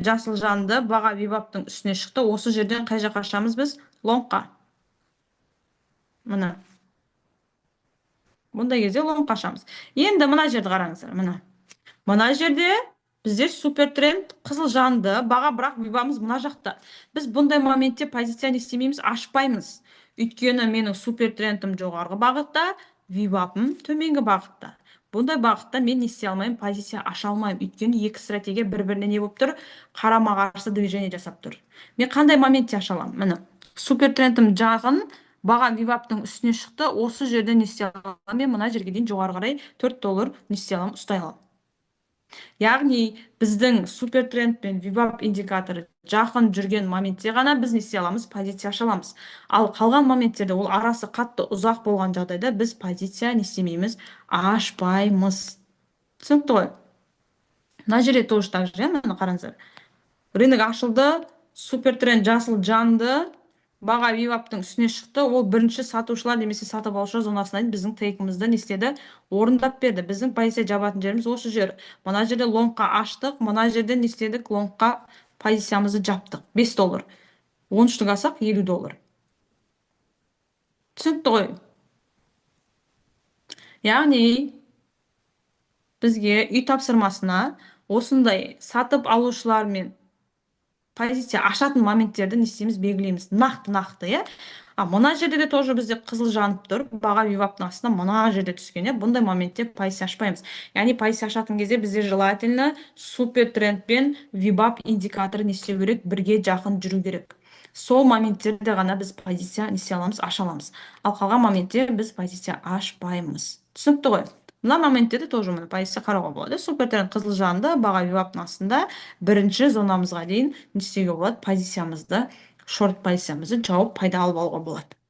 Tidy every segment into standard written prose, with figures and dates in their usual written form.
жасыл жанды баға виваптың үстіне шықты. Осы жерден қай жаққа ашамыз біз? Лонгқа. Мына. Бұндай кезде лонгқа ашамыз. Енді мына жерді қараңыздар. Мына жерде бізде супер тренд қызыл жанды баға, бірақ вивамыз мына жақта. Біз бұндай моментте позиция не істемейміз, ашпаймыз. Өйткені менің супер трендім жоғарғы бағытта, вивапым төменгі бағытта. Бұндай бағытта мен не істей алмаймын, позиция аша алмаймын. Өйткені екі стратегия бір-біріне не болып тұр, қарама қарсы движение жасап тұр. Мен қандай моментте аша аламын? Міне, супер трендім жағын баға виваптың үстіне шықты. Осы жерде не істей аламын? Мен мына жерге дейін жоғары қарай $4 не істей аламын, ұстай аламын. Яғни біздің супер тренд пен вивап индикаторы жақын жүрген моментте ғана біз не істей аламыз, позиция аша аламыз. Ал қалған моменттерде ол арасы қатты ұзақ болған жағдайда біз позиция не істемейміз, ашпаймыз. Түсінікті ғой? Мына жерде тоже так же, міне қараңыздар. Рынок ашылды, супер тренд жасыл жанды, баға виваптың үстіне шықты. Ол бірінші сатушылар немесе сатып алушылар зонасына біздің тейкімізді не істеді, орындап берді. Біздің позиция жабатын жеріміз осы жер. Мына жерде лонгқа аштық, мына жерде не істедік, лонгқа позициямызды жаптық. $5. 13-тік алсақ $50. Түсінікті ғой? Яғни бізге үй тапсырмасына осындай сатып алушылар мен позиция ашатын моменттерді не істейміз, белгілейміз. Нақты, иә. Мына жерде де тоже бізде қызыл жанып тұр. Баға виваптың астына мына жерде түскен, иә. Бұндай моментте позиция ашпаймыз. Яғни позиция ашатын кезде бізде желательно супер тренд пен вивап индикаторы не істеу керек, бірге жақын жүру керек. Сол моменттерде ғана біз позиция не істей аламыз, аша аламыз. Ал қалған моментте біз позиция ашпаймыз. Түсінікті ғой? Мына моментте де тоже мына позиция қарауға болады. Супер тренд қызыл жанды, баға виваптың астында бірінші зонамызға дейін не істеуге болады, позициямызды, шорт позициямызды жауып пайда алып алуға болады.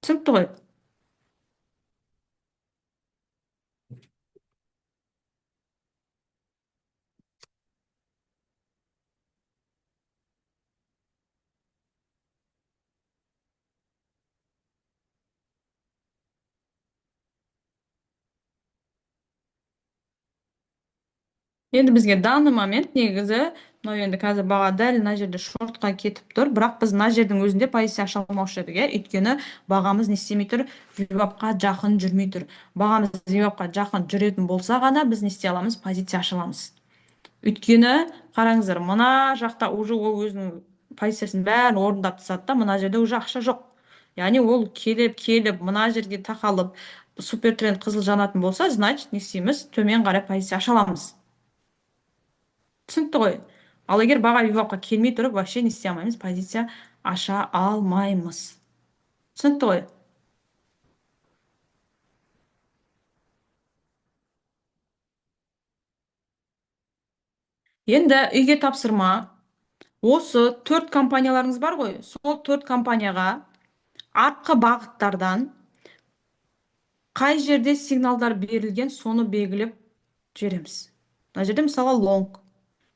Түсінікті ғой? Енді бізге данный момент негізі, мынау енді қазір баға дәл мына жерде шортқа кетіп тұр, бірақ біз мына жердің өзінде позиция аша алмаушы едік, иә. Өйткені бағамыз не істемей тұр, вивапқа жақын жүрмей тұр. Бағамыз вивапқа жақын жүретін болса ғана біз не істей аламыз, позиция аша аламыз. Өйткені қараңыздар, мына жақта уже ол өзінің позициясын бәрін орындап тастады да, мына жерде уже ақша жоқ. Яғни ол келіп мына жерге тақалып супер тренд қызыл жанатын болса, значит не істейміз, төмен қарай позиция аша аламыз. Түсінікті ғой? Ал егер баға вивапқа келмей тұрып, вообще не істей алмаймыз, позиция аша алмаймыз. Түсінікті ғой? Енді үйге тапсырма. Осы 4 компанияларыңыз бар ғой, сол 4 компанияға артқы бағыттардан қай жерде сигналдар берілген, соны белгілеп жібереміз. Мына жерде мысалы лонг.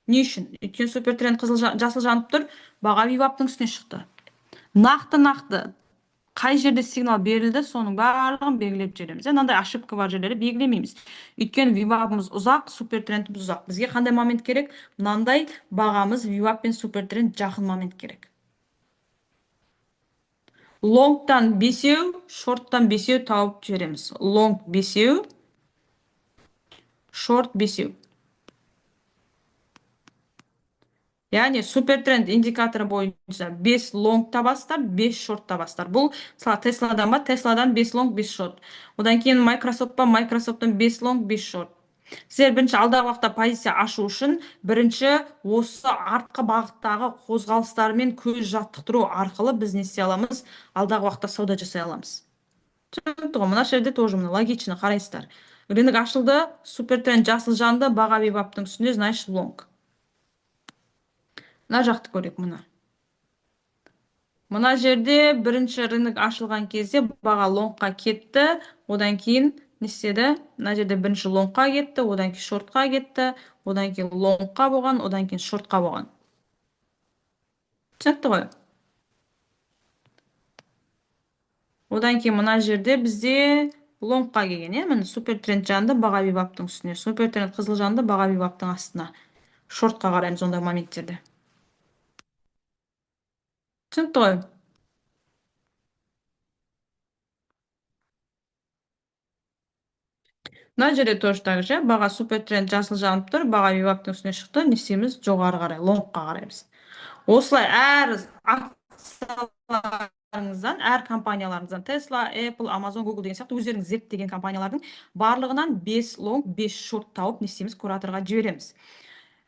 Не үшін? Өйткені супер тренд жасыл жанып тұр, баға виваптың үстіне шықты. Нақты қай жерде сигнал берілді, соның барлығын белгілеп жібереміз. Мынандай ошибка бар жерлері белгілемейміз. Өйткені вивапымыз ұзақ, супер трендіміз ұзақ. Бізге қандай момент керек? Мынандай бағамыз вивап пен супер тренд жақын момент керек. Лонгтан 5, шорттан 5 тауып жібереміз. Лонг 5, шорт 5. Яғни супер тренд индикаторы бойынша 5 лонг табастар, 5 шорт табастар. Бұл Tesla-дан ба? Tesla-дан 5 лонг, 5 шорт. Одан кейін Microsoft-па? Microsoft-тан 5 лонг, 5 шорт. Сіздер бірінші алдағы уақытта позиция ашу үшін бірінші осы артқы бағыттағы қозғалыстармен көз жаттықтыру арқылы біз не істей аламыз, алдағы уақытта сауда жасай аламыз. Түсінікті ғой? Мына жерде тоже логично қарайсыздар. Рынок ашылды, супер тренд жасыл жанды, баға виваптың үстінде, значит лонг. Мына жақты көрейік, мына. Мына жерде бірінші рынок ашылған кезде баға лонгқа кетті, одан кейін не істеді? Мына жерде бірінші лонгқа кетті, одан кейін шортқа кетті, одан кейін лонгқа болған, одан кейін шортқа болған. Түсінікті ғой? Одан кейін мына жерде бізде лонгқа келген, иә? Міне супер тренд жанды, баға виваптың үстіне, супер тренд қызыл жанды, баға виваптың астына. шортқа қараймыз ондай моменттерде. Түсінікті ғой? Мына жерде тоже так же баға супер тренд жасыл жанып тұр, баға виваптың үстіне шықты, не істейміз? Жоғары қарай, лонгқа қараймыз. Осылай әр акцияларыңыздан, әр компанияларыңыздан, Tesla, Apple, Amazon, Google деген сияқты өздеріңіз зерттеген компаниялардың барлығынан 5 лонг, 5 шорт тауып не істейміз? Кураторға жібереміз.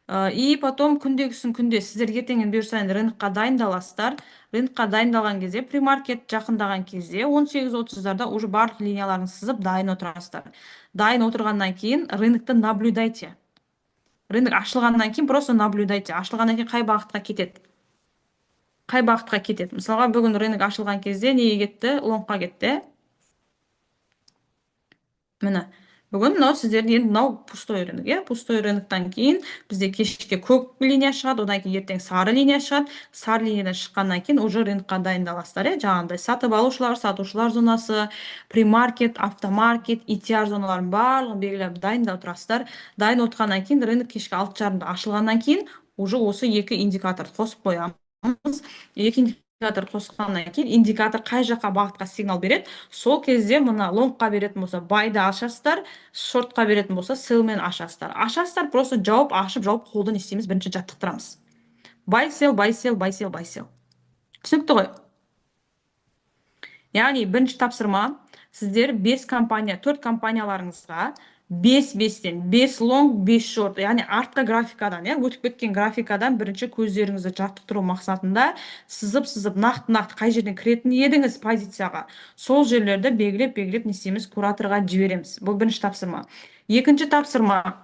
И потом күндегісін күнде сіздер ертеңнен бұйырса рынокқа дайындаласыздар. Рынокқа дайындалған кезде, премаркет жақындаған кезде 18:30-дарда уже барлық линияларын сызып дайын отырасыздар. Дайын отырғаннан кейін рынокты наблюдайте. Рынок ашылғаннан кейін просто наблюдайте. Ашылғаннан кейін қай бағытқа кетеді? Қай бағытқа кетеді? Мысалға, бүгін рынок ашылған кезде неге кетті? Лонгқа кетті. Міне. Бүгін мынау сіздердің енді мынау пустой рынок, иә? Пустой рыноктан кейін бізде кешке көк линия шығады, одан кейін ертең сары линия шығады. Сары линиядан шыққаннан кейін уже рынокқа дайындаласыздар, иә? Жаңағындай сатып алушылар, сатушылар зонасы, премаркет, автомаркет, ETR зоналарын барлығын белгілеп дайындап тұрасыздар. Дайын отқаннан кейін рынок кешкі 6:30-да ашылғаннан кейін уже осы екі индикатор қосып қоямыз. Екі индикатор қосқаннан кейін индикатор қай жаққа бағытқа сигнал береді, сол кезде мына лонгқа беретін болса байды ашасыздар, шортқа беретін болса селмен ашасыздар. Ашасыздар, просто жауып, ашып, жауып қолды не істейміз? Бірінші жаттықтырамыз. Buy sell, buy sell, buy sell, buy sell. Түсінікті ғой? Яғни бірінші тапсырма, сіздер 5 компания, 4 компанияларыңызға 5-5-тен 5 лонг, 5 шорт, яғни артқы графикадан, өтіп кеткен графикадан бірінші көздеріңізді жаттықтыру мақсатында сызып нақты қай жерден кіретін едіңіз позицияға, сол жерлерді белгілеп не істейміз? Кураторға жібереміз. Бұл бірінші тапсырма. Екінші тапсырма,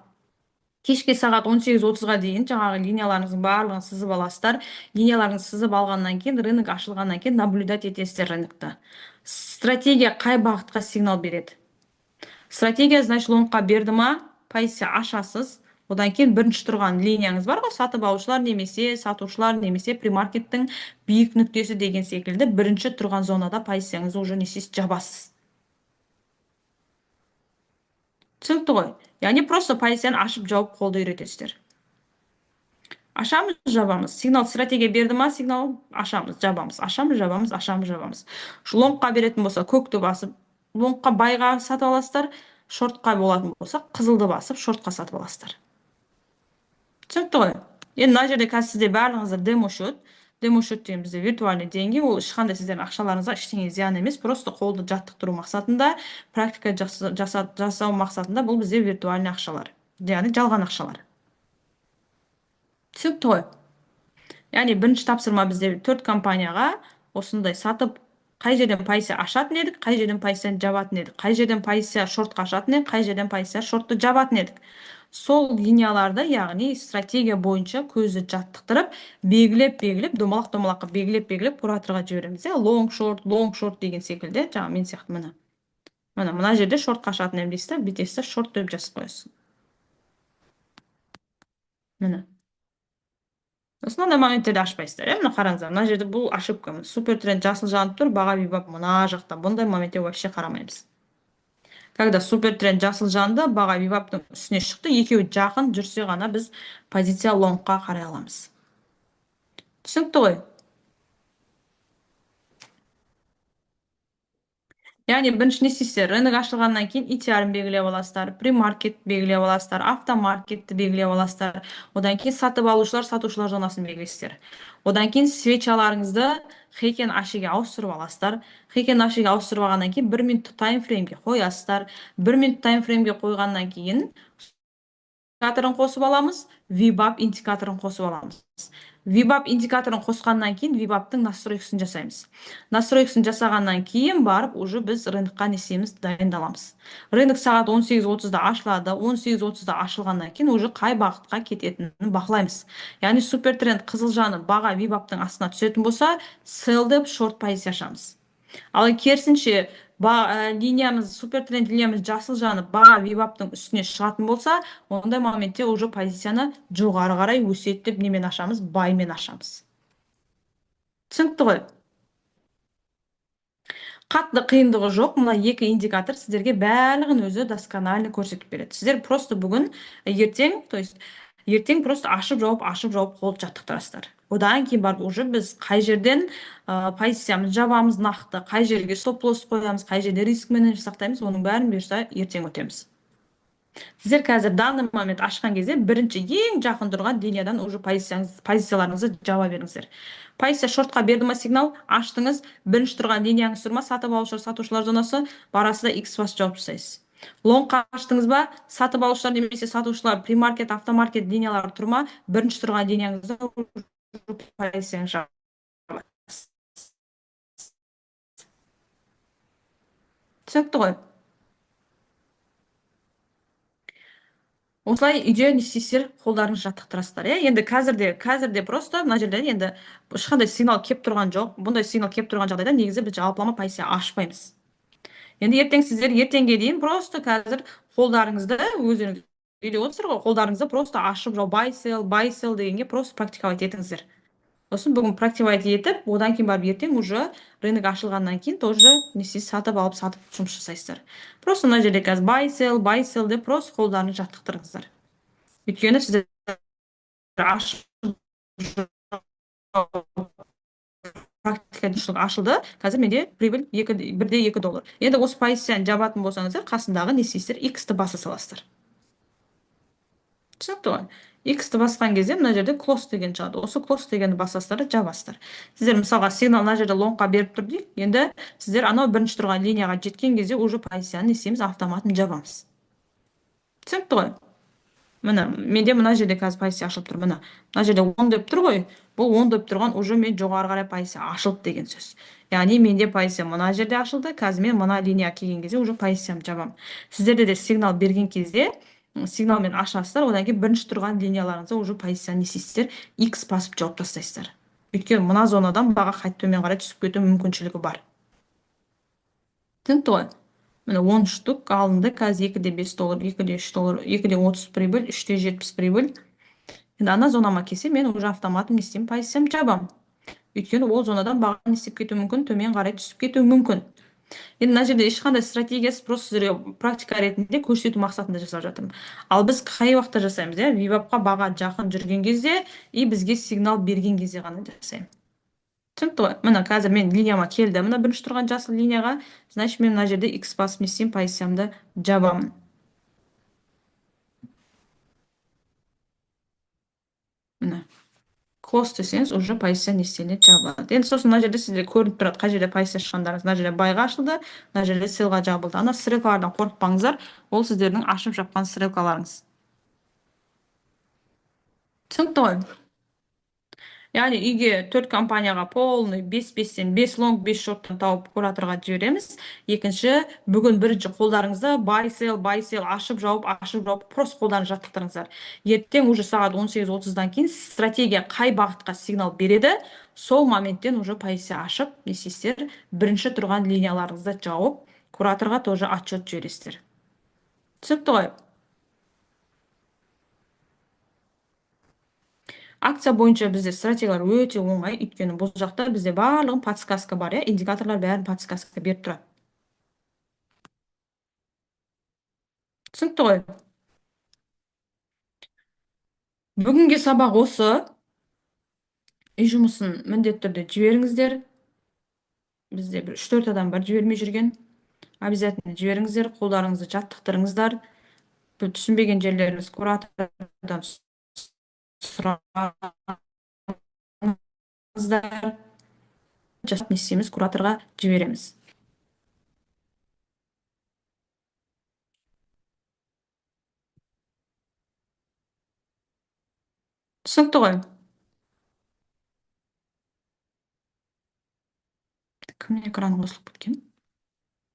кешке сағат 18:30-ға дейін жаңағы линияларыңыздың барлығын сызып аласыздар. Линияларыңызды сызып алғаннан кейін, рынок ашылғаннан кейін наблюдать етесіздер рынокты. Стратегия қай бағытқа сигнал береді? Стратегия, значит, лонгқа берді ма, позиция ашасыз. Одан кейін бірінші тұрған линияңыз бар ғой, сатып алушылар немесе сатушылар немесе премаркеттің биік нүктесі деген секілді бірінші тұрған зонада позицияңызды уже не істейсіз? Жабасыз. Түсінікті ғой? Яғни просто позицияны ашып жауып қолды үйретесіздер. Ашамыз, жабамыз. Сигнал стратегия берді ма, сигнал ашамыз, жабамыз. Ашамыз, жабамыз, ашамыз, жабамыз. Лонгқа беретін болса көкті басып, лонгқа байға сатып аласыздар, шортқа болатын болса қызылды басып, шортқа сатып аласыздар. Түсінікті ғой? Енді мына жерде қазір сізде барлығыңызда демо-счет. Демо-счет деген бізде виртуальный деньги, ол ешқандай сіздердің ақшаларыңызға ештеңе зиян емес, просто қолды жаттықтыру мақсатында, практика жасау мақсатында бұл бізде виртуальный ақшалар, яғни жалған ақшалар. Түсінікті ғой? Яғни бірінші тапсырма бізде 4 компанияға осындай сатып, қай жерден позиция ашатын едік, қай жерден позицияны жабатын едік, қай жерден позиция шортқа ашатын едік, қай жерден позиция шортты жабатын едік. Сол линияларды, яғни стратегия бойынша көзді жаттықтырып, белгілеп, домалақ-домалаққа белгілеп кураторға жібереміз. Лонг шорт деген секілді, жаңа мен сияқты мына. Мына жерде шортқа ашатын едім дейсіз, бүйтесіз, шорт деп жазып қоясыз. Міне. Осындай моменттерді ашпайсыздар. Мына қараңыздар, мына жерде бұл ошибка. Супер тренд жасыл жанып тұр, баға вибап мына жақта. Бұндай моментте вообще қарамаймыз. Когда супер тренд жасыл жанды, баға виваптың үстіне шықты, екеуі жақын жүрсе ғана біз позиция лонгқа қарай аламыз. Түсінікті ғой? Яғни бірінші не істейсіздер? Рынок ашылғаннан кейін ETR-ін белгілеп аласыздар, премаркет белгілеп аласыздар, автомаркетті белгілеп аласыздар. Одан кейін сатып алушылар, сатушылар зонасын белгілейсіздер. Одан кейін свечаларыңызды Heiken Ashi'ге ауыстырып аласыздар. Heiken Ashi'ге ауыстырып алғаннан кейін 1 минуттық таймфреймге қоясыздар. 1 минут таймфреймге қойғаннан кейін индикаторын қосып аламыз, VWAP индикаторын қосып аламыз. VWAP индикаторын қосқаннан кейін VWAP-тың настройкасын жасаймыз. Настройкасын жасағаннан кейін барып уже біз рынокқа не істейміз? Дайындаламыз. Рынок сағат 18:30-да ашылады, 18:30-да ашылғаннан кейін уже қай бағытқа кететінін бақылаймыз. Яғни супер тренд қызыл жанып баға VWAP-тың астына түсетін болса, sell деп шорт позиция ашамыз. Ал керісінше линиямыз, супер тренд линиямыз жасыл жанып баға VWAP-тың үстіне шығатын болса, ондай моментте уже позицияны жоғары қарай өсетіп немен ашамыз? Баймен ашамыз. Түсінікті ғой? Қатты қиындығы жоқ. Мына екі индикатор сіздерге барлығын өзі досконально көрсетіп береді. Сіздер просто бүгін ертең, то есть ертең просто ашып жауып қолды жаттықтырасыздар. Одан кейін барып уже біз қай жерден позициямызды жабамыз нақты, қай жерге стоп лосс қоямыз, қай жерде риск менеджер сақтаймыз, оның бәрін бұйырса ертең өтеміз. Сіздер қазір данный момент ашқан кезде бірінші ең жақын тұрған линиядан уже позицияларыңызды жаба беріңіздер. Позиция шортқа берді ма сигнал, аштыңыз, бірінші тұрған линияңыз тұр ма, сатып алушылар, сатушылар зонасы, барасыз да X бас жауып тастайсыз. Лонгқа аштыңыз ба, сатып алушылар немесе сатушылар, премаркет, автомаркет линиялары тұр ма, бірінші тұрған линияңызда позицияңызды жабасыз. Түсінікті ғой? Осылай үйде не істейсіздер, қолдарыңызды жаттықтырасыздар. Енді қазірде просто мына жерде енді ешқандай сигнал келіп тұрған жоқ. Бұндай сигнал келіп тұрған жағдайда негізі біз жалпылама позиция ашпаймыз. Енді сіздер ертеңге дейін просто қазір қолдарыңызды өздеріңіз үйде отырсыздар ғой, қолдарыңызды просто ашып жау buy sell дегенге просто практиковать етіңіздер. Сосын бүгін практиковать етіп, одан кейін барып ертең уже рынок ашылғаннан кейін тоже не істейсіз, сатып жұмыс жасайсыздар. Просто мына жерде қазір buy sell деп просто қолдарыңызды жаттықтырыңыздар. Өйткені сіздер ашып практика ашылды. Қазір менде прибыль $1.2. Енді осы позицияны жабатын болсаңыздар, қасындағы не істейсіздер, X-ті баса саласыздар. Түсінікті ғой? X-ті басқан кезде мына жерде close деген шығады. Осы close дегенді басасыздар да жабасыздар. Сіздер мысалға сигнал мына жерде лонгқа беріп тұр дейік. Енді сіздер анау бірінші тұрған линияға жеткен кезде уже позицияны не істейміз, автоматын жабамыз. Түсінікті ғой? Міне, менде мына жерде қазір позиция ашылып тұр. Міне, мына жерде 10 деп тұр ғой. Бұл 10 деп тұрған уже мен жоғары қарай позиция ашылды деген сөз. Яғни менде позиция мына жерде ашылды. Қазір мен мына линияға келген кезде уже позициямды жабамын. Сіздерде де сигнал берген кезде сигналмен ашасыздар, одан кейін бірінші тұрған линияларыңызда уже позицияны не істейсіздер, X басып жауып тастайсыздар. Өйткені мына зонадан баға қайта төмен қарай түсіп кету мүмкіншілігі бар. Түсінікті ғой? Міне 10 штук алынды. Қазір $2.5, $2.3, $2.30 прибыль, $3.70 прибыль. Енді ана зонама келсе, мен уже автоматом не істеймін, позициямды жабамын. Өйткені ол зонадан баға не істеп кетуі мүмкін, төмен қарай түсіп кетуі мүмкін. Енді мына жерде ешқандай стратегиясы, просто сіздерге практика ретінде көрсету мақсатында жасап жатырмын. Ал біз қай уақытта жасаймыз, VWAP-қа баға жақын жүрген кезде и бізге сигнал берген кезде ғана жасаймын. Түсінікті ғой? Міне қазір мен линияма келді. Мына бірінші тұрған жасыл линияға, значит мен мына жерде X басып не істеймін, позициямды жабамын. Міне. Close десеңіз, уже позиция не істелінеді, жабылады. Енді сосын мына жерде сізде көрініп тұрады, қай жерде позиция шыққандарыңыз. Мына жерде байға ашылды, мына жерде селға жабылды. Ана стрелкалардан қорықпаңыздар, ол сіздердің ашып жапқан стрелкаларыңыз. Түсінікті ғой? Яғни үйге 4 компанияға полный 5-5-тен 5 лонг 5 шорттан тауып кураторға жібереміз. Екінші, бүгін бірінші қолдарыңызды buy sell ашып жауып просто қолдарыңызды жаттықтырыңыздар. Ертең уже сағат 18:30-дан кейін стратегия қай бағытқа сигнал береді, сол моменттен уже позиция ашып, не істейсіздер, бірінші тұрған линияларыңызды жауып, кураторға тоже отчет жібересіздер. Түсінікті ғой? Акция бойынша бізде стратегиялар өте оңай, өйткені бұл жақта бізде барлығын подсказка бар, индикаторлар бәрін подсказка беріп тұрады. Түсінікті ғой? Бүгінге сабақ осы. Үй жұмысын міндетті түрде жіберіңіздер. Бізде бір 3-4 адам бар жібермей жүрген. Обязательно жіберіңіздер, қолдарыңызды жаттықтырыңыздар. Түсінбеген жерлеріңіз куратордан сұраңыздар. Жасап не істейміз, кураторға жібереміз. Түсінікті ғой? Кімнің экраны қосылып кеткен?